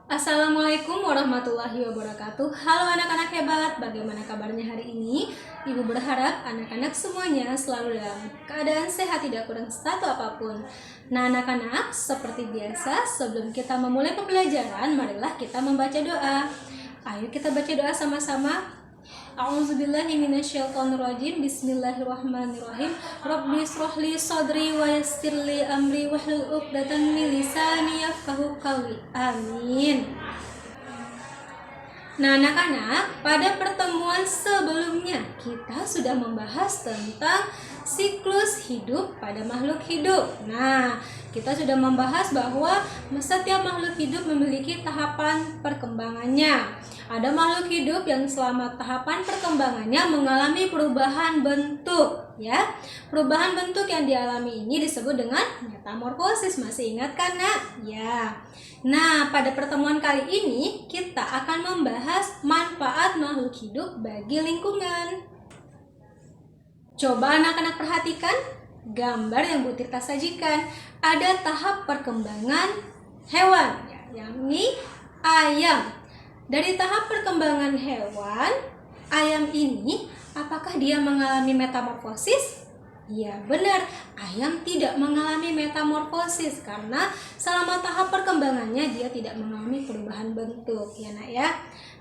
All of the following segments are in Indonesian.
Assalamualaikum warahmatullahi wabarakatuh. Halo anak-anak hebat, bagaimana kabarnya hari ini? Ibu berharap anak-anak semuanya selalu dalam keadaan sehat, tidak kurang satu apapun. Nah anak-anak, seperti biasa sebelum kita memulai pembelajaran, marilah kita membaca doa. Ayo kita baca doa sama-sama. A'udzubillahi minasyaitonirrajim. Bismillahirrahmanirrahim. Rabbi shrahli sadri wa yassirli amri wahlul 'uqdatam min lisani yafqahu qawli. Amin. Nah, anak-anak, pada pertemuan sebelumnya kita sudah membahas tentang siklus hidup pada makhluk hidup. Nah, kita sudah membahas bahwa setiap makhluk hidup memiliki tahapan perkembangannya. Ada makhluk hidup yang selama tahapan perkembangannya mengalami perubahan bentuk, ya. Perubahan bentuk yang dialami ini disebut dengan metamorfosis. Masih ingat kan, Nak? Ya. Nah, pada pertemuan kali ini kita akan membahas manfaat makhluk hidup bagi lingkungan. Coba anak-anak perhatikan gambar yang Bu Tirta sajikan. Ada tahap perkembangan hewan, yakni ayam. Dari tahap perkembangan hewan, ayam ini apakah dia mengalami metamorfosis? Ya benar, ayam tidak mengalami metamorfosis karena selama tahap perkembangannya dia tidak mengalami perubahan bentuk, ya Nak ya.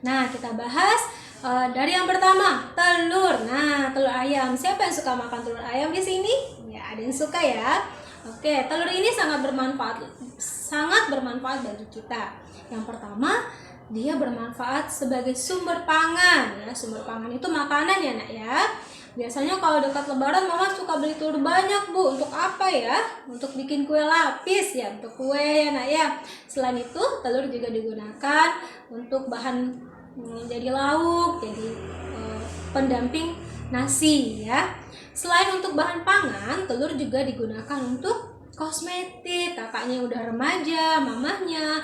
Nah, kita bahas dari yang pertama, telur. Nah, telur ayam. Siapa yang suka makan telur ayam di sini? Ya, ada yang suka ya. Oke, telur ini sangat bermanfaat bagi kita. Yang pertama, dia bermanfaat sebagai sumber pangan, ya. Sumber pangan itu makanan ya Nak ya. Biasanya kalau dekat lebaran mama suka beli telur banyak Bu. Untuk apa ya? Untuk bikin kue lapis ya, untuk kue ya Nak ya. Selain itu telur juga digunakan untuk bahan jadi lauk, jadi pendamping nasi ya. Selain untuk bahan pangan, telur juga digunakan untuk kosmetik. Kakaknya udah remaja, mamahnya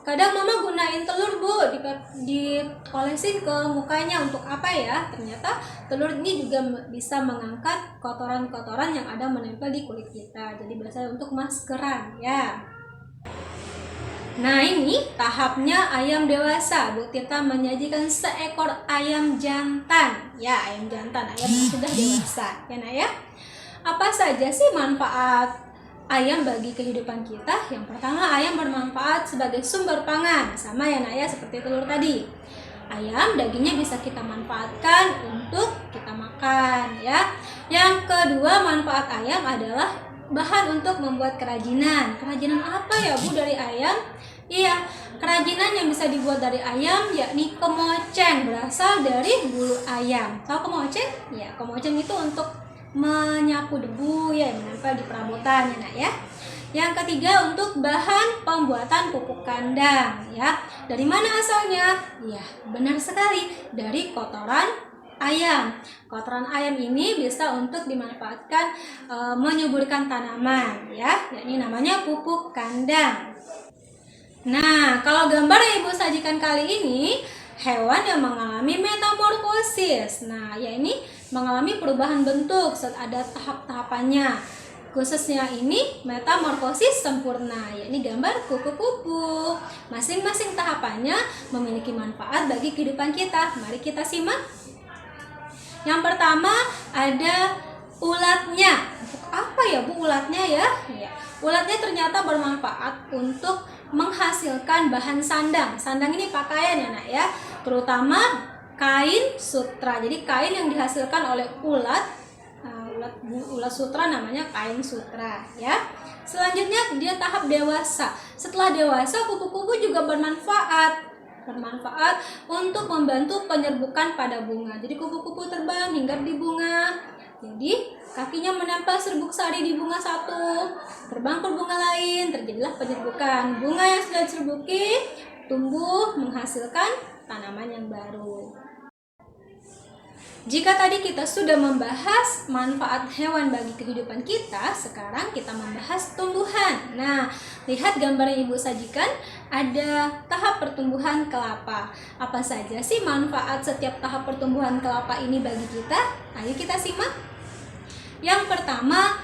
kadang mama gunain telur Bu diolesin ke mukanya. Untuk apa ya? Ternyata telur ini juga bisa mengangkat kotoran-kotoran yang ada menempel di kulit kita. Jadi biasanya untuk maskeran ya. Nah, ini tahapnya ayam dewasa. Bu Tirta menyajikan seekor ayam jantan. Ya, ayam jantan, ayam yang sudah dewasa. Ya, Nak ya. Apa saja sih manfaat ayam bagi kehidupan kita? Yang pertama, ayam bermanfaat sebagai sumber pangan. Sama ya Nak ya, seperti telur tadi. Ayam dagingnya bisa kita manfaatkan untuk kita makan ya. Yang kedua, manfaat ayam adalah bahan untuk membuat kerajinan. Kerajinan apa ya Bu dari ayam? Iya, kerajinan yang bisa dibuat dari ayam yakni kemoceng, berasal dari bulu ayam. Tahu kemoceng? Ya, kemoceng itu untuk menyapu debu ya yang menempel di perabotan ya Nak ya. Yang ketiga, untuk bahan pembuatan pupuk kandang ya. Dari mana asalnya? Ya, benar sekali, dari kotoran ayam. Kotoran ayam ini bisa untuk dimanfaatkan menyuburkan tanaman ya, yakni namanya pupuk kandang. Nah, kalau gambar yang Ibu sajikan kali ini hewan yang mengalami metamorfosis. Nah, ya ini mengalami perubahan bentuk saat ada tahap-tahapannya. Khususnya ini metamorfosis sempurna, yakni gambar kupu-kupu. Masing-masing tahapannya memiliki manfaat bagi kehidupan kita. Mari kita simak. Yang pertama ada ulatnya. Untuk apa ya Bu ulatnya ya? Ya, ulatnya ternyata bermanfaat untuk menghasilkan bahan sandang. Sandang ini pakaian ya Nak ya, terutama kain sutra. Jadi kain yang dihasilkan oleh ulat sutra namanya kain sutra ya. Selanjutnya dia tahap dewasa. Setelah dewasa, kupu-kupu juga bermanfaat untuk membantu penyerbukan pada bunga. Jadi kupu-kupu terbang hingga di bunga. Jadi kakinya menempel serbuk sari di bunga satu, terbang ke bunga lain, terjadilah penyerbukan. Bunga yang sudah diserbuki tumbuh menghasilkan tanaman yang baru. Jika tadi kita sudah membahas manfaat hewan bagi kehidupan kita, sekarang kita membahas tumbuhan. Nah, lihat gambar yang Ibu sajikan, ada tahap pertumbuhan kelapa. Apa saja sih manfaat setiap tahap pertumbuhan kelapa ini bagi kita? Ayo kita simak. Yang pertama,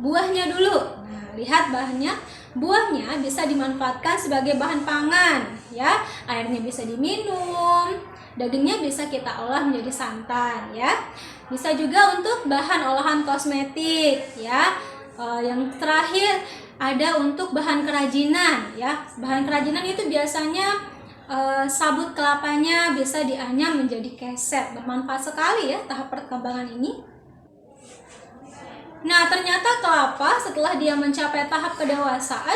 buahnya dulu. Nah, lihat bahannya. Buahnya bisa dimanfaatkan sebagai bahan pangan, ya. Airnya bisa diminum, dagingnya bisa kita olah menjadi santan, ya. Bisa juga untuk bahan olahan kosmetik, ya. Yang terakhir ada untuk bahan kerajinan, ya. Bahan kerajinan itu biasanya sabut kelapanya bisa dianyam menjadi keset. Bermanfaat sekali ya tahap perkembangan ini. Nah, ternyata kelapa setelah dia mencapai tahap kedewasaan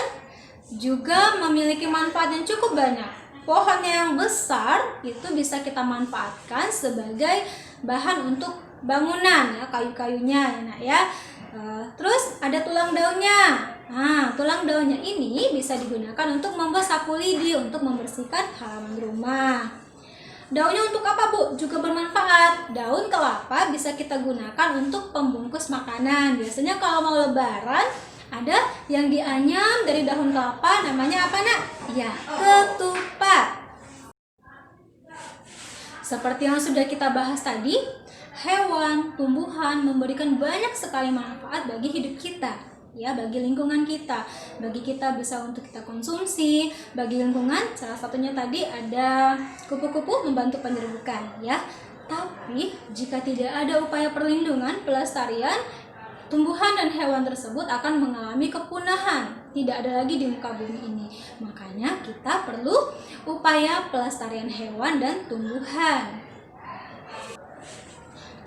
juga memiliki manfaat yang cukup banyak. Pohonnya yang besar itu bisa kita manfaatkan sebagai bahan untuk bangunan, ya, kayu-kayunya ya nak ya. Terus ada tulang daunnya. Nah, tulang daunnya ini bisa digunakan untuk membuat sapu lidi untuk membersihkan halaman rumah. Daunnya untuk apa, Bu? Juga bermanfaat. Daun kelapa bisa kita gunakan untuk pembungkus makanan. Biasanya kalau mau lebaran ada yang dianyam dari daun kelapa, namanya apa, Nak? Ya, ketupat. Seperti yang sudah kita bahas tadi, hewan, tumbuhan memberikan banyak sekali manfaat bagi hidup kita, ya, bagi lingkungan kita, bagi kita bisa untuk kita konsumsi, bagi lingkungan salah satunya tadi ada kupu-kupu membantu penyerbukan, ya. Tapi jika tidak ada upaya perlindungan, pelestarian, tumbuhan dan hewan tersebut akan mengalami kepunahan, tidak ada lagi di muka bumi ini. Makanya kita perlu upaya pelestarian hewan dan tumbuhan.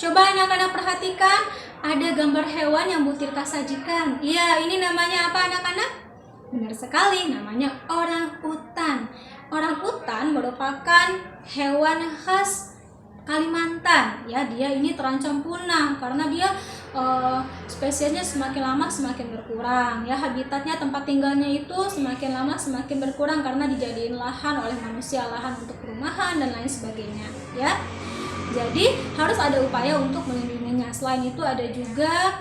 Coba anak-anak perhatikan, ada gambar hewan yang Bu Tirta sajikan. Iya, ini namanya apa anak-anak? Benar sekali, namanya orangutan. Orangutan merupakan hewan khas Kalimantan. Ya, dia ini terancam punah karena dia spesiesnya semakin lama semakin berkurang. Ya, habitatnya, tempat tinggalnya itu semakin lama semakin berkurang karena dijadiin lahan oleh manusia, lahan untuk perumahan dan lain sebagainya. Ya. Jadi harus ada upaya untuk melindunginya. Selain itu ada juga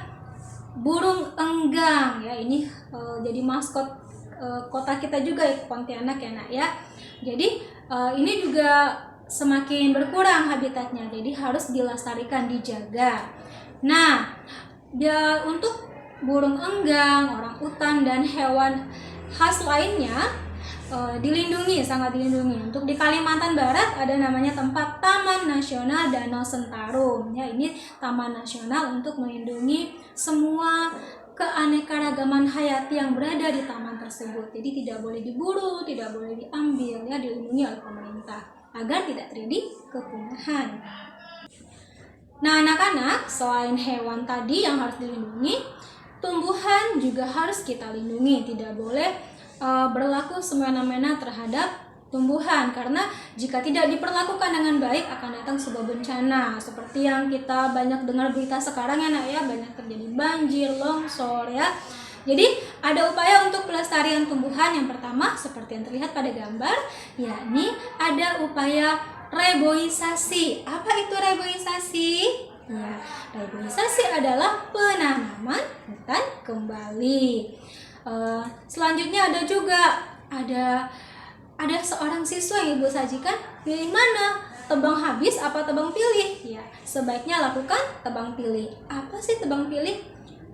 burung enggang, ya, ini jadi maskot kota kita juga ya, Pontianak ya nak ya. Jadi ini juga semakin berkurang habitatnya, jadi harus dilestarikan, dijaga. Nah, untuk burung enggang, orangutan dan hewan khas lainnya dilindungi, sangat dilindungi. Untuk di Kalimantan Barat ada namanya tempat Taman Nasional Danau Sentarum. Ya, ini taman nasional untuk melindungi semua keanekaragaman hayati yang berada di taman tersebut. Jadi tidak boleh diburu, tidak boleh diambil, ya, dilindungi oleh pemerintah agar tidak terjadi kepunahan. Nah, anak-anak, selain hewan tadi yang harus dilindungi, tumbuhan juga harus kita lindungi. Tidak boleh berlaku semena-mena terhadap tumbuhan, karena jika tidak diperlakukan dengan baik akan datang sebuah bencana seperti yang kita banyak dengar berita sekarang ya nak ya, banyak terjadi banjir, longsor ya. Jadi ada upaya untuk pelestarian tumbuhan. Yang pertama seperti yang terlihat pada gambar, yakni ada upaya reboisasi. Apa itu reboisasi? Ya, reboisasi adalah penanaman hutan kembali. Selanjutnya ada juga ada seorang siswa yang Ibu sajikan, pilih mana? Tebang habis apa tebang pilih? Ya, sebaiknya lakukan tebang pilih. Apa sih tebang pilih?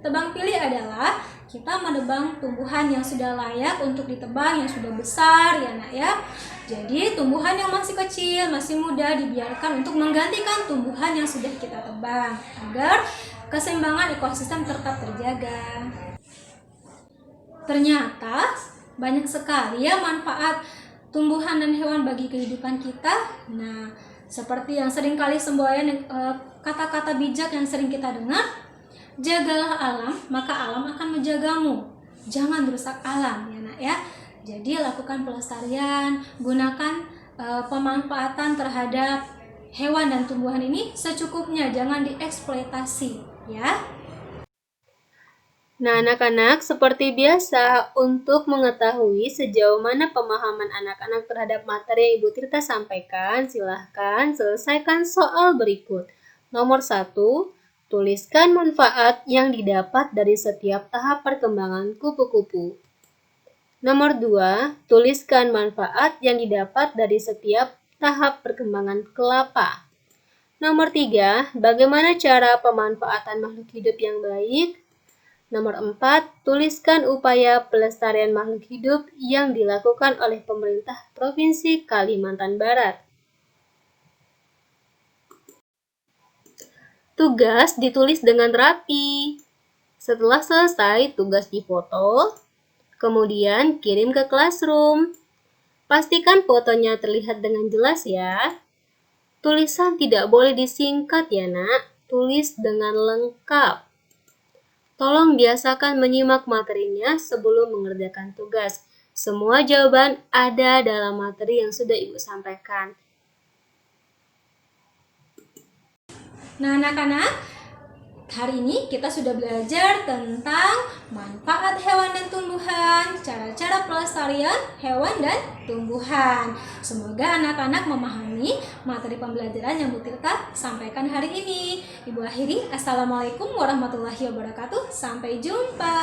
Tebang pilih adalah kita menebang tumbuhan yang sudah layak untuk ditebang, yang sudah besar ya nak ya. Jadi tumbuhan yang masih kecil, masih muda dibiarkan untuk menggantikan tumbuhan yang sudah kita tebang agar keseimbangan ekosistem tetap terjaga. Ternyata banyak sekali ya manfaat tumbuhan dan hewan bagi kehidupan kita. Nah, seperti yang sering kali semboyan kata-kata bijak yang sering kita dengar, jagalah alam, maka alam akan menjagamu. Jangan rusak alam ya nak ya. Jadi lakukan pelestarian, gunakan pemanfaatan terhadap hewan dan tumbuhan ini secukupnya, jangan dieksploitasi ya. Nah, anak-anak, seperti biasa, untuk mengetahui sejauh mana pemahaman anak-anak terhadap materi yang Ibu Tirta sampaikan, silahkan selesaikan soal berikut. Nomor 1, tuliskan manfaat yang didapat dari setiap tahap perkembangan kupu-kupu. Nomor 2, tuliskan manfaat yang didapat dari setiap tahap perkembangan kelapa. Nomor 3, bagaimana cara pemanfaatan makhluk hidup yang baik? Nomor 4, tuliskan upaya pelestarian makhluk hidup yang dilakukan oleh pemerintah Provinsi Kalimantan Barat. Tugas ditulis dengan rapi. Setelah selesai, tugas difoto, kemudian kirim ke classroom. Pastikan fotonya terlihat dengan jelas ya. Tulisan tidak boleh disingkat ya nak, tulis dengan lengkap. Tolong biasakan menyimak materinya sebelum mengerjakan tugas. Semua jawaban ada dalam materi yang sudah Ibu sampaikan. Nah, anak-anak, hari ini kita sudah belajar tentang manfaat hewan dan tumbuhan, cara-cara pelestarian hewan dan tumbuhan. Semoga anak-anak memahami materi pembelajaran yang Bu Tirta sampaikan hari ini. Ibu akhiri, Assalamualaikum warahmatullahi wabarakatuh. Sampai jumpa.